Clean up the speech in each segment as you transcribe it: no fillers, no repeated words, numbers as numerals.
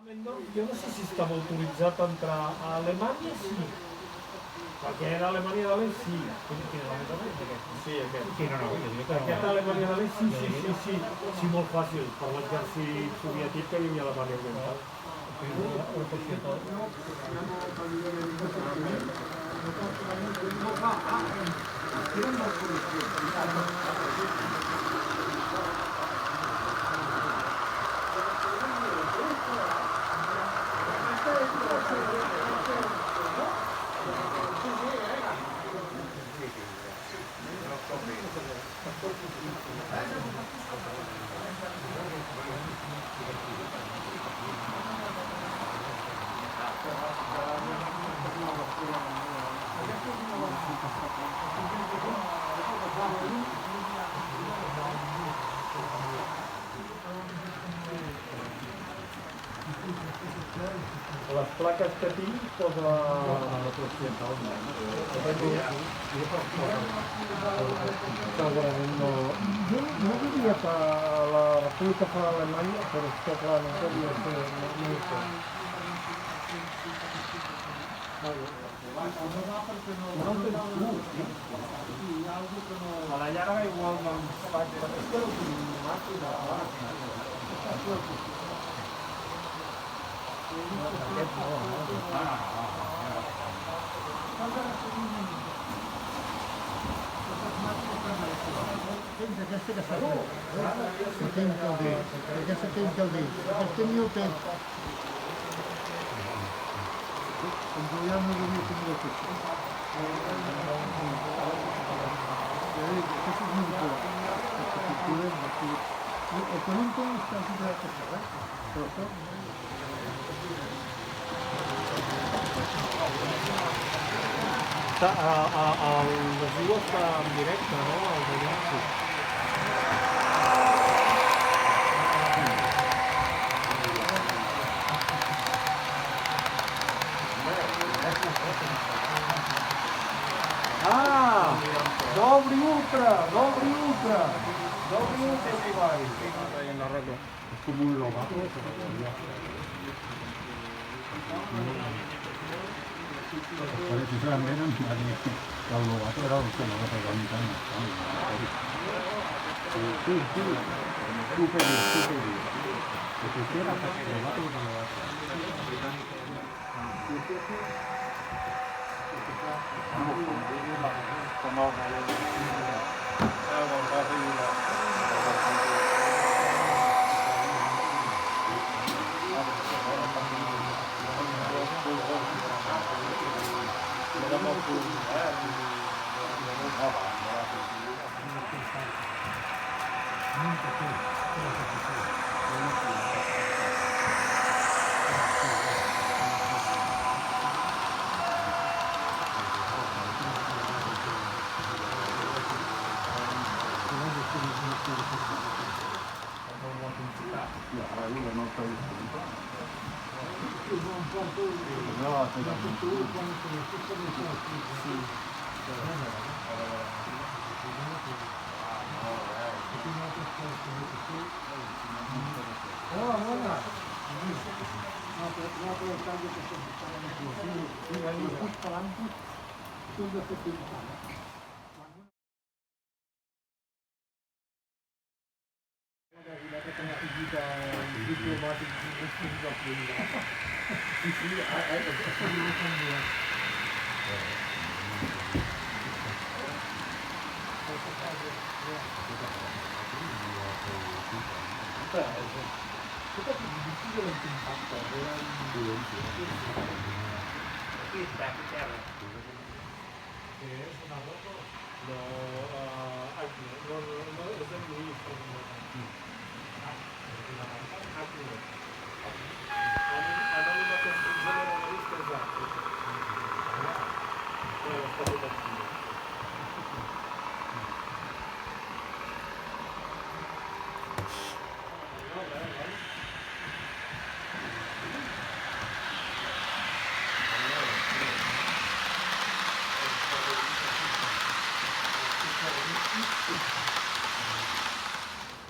No, jo no sé si està autoritzat a entrar a Alemanya, sí. Perquè era Alemanya de l'Est, sí. Quin és el més aquest? Sí, aquest. Sí, no, Aquest Alemanya de l'Est, sí, molt fàcil. Per l'exèrcit soviètic que vivia a Alemanya Oriental. Les plaques que tinc posa la occidental. Segurament no. Jo diria que la República Federal d'Alemanya, però és que clar, no devia ser molt. A la llarga igual no ens faig perquè aquest Aquesta que s'ha fet, que té un caldell, aquesta té un caldell, aquest tenia el pet. En Julià no devia tenir el pet. Aquesta és molt clar, aquesta cultura és aquí. El que no entenc és que hagi quedat a fer res, però això... El residu està en directe, no? El d'allà, sí. Ah! Dobri ultra, si vai. És com un lavabo. Precisament em va dir que el lavabo era el que no va pagar ni tant. Sí, superbi. Porque si era el lavabo de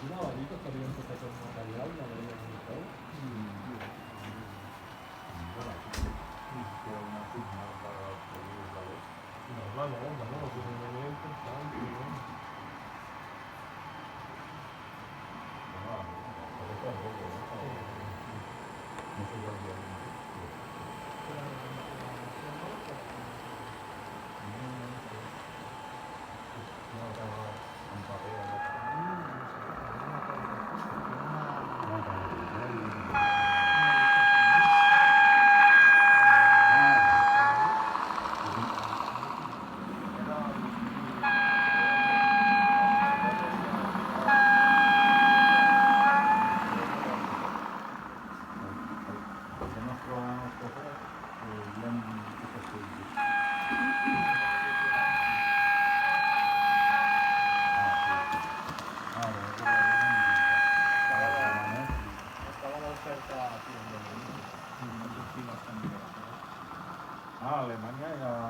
Quina va dir que farien tot aquest material de l'Ella Monteu? no, tiene una idea importante, ¿no? Ah, Alemania ya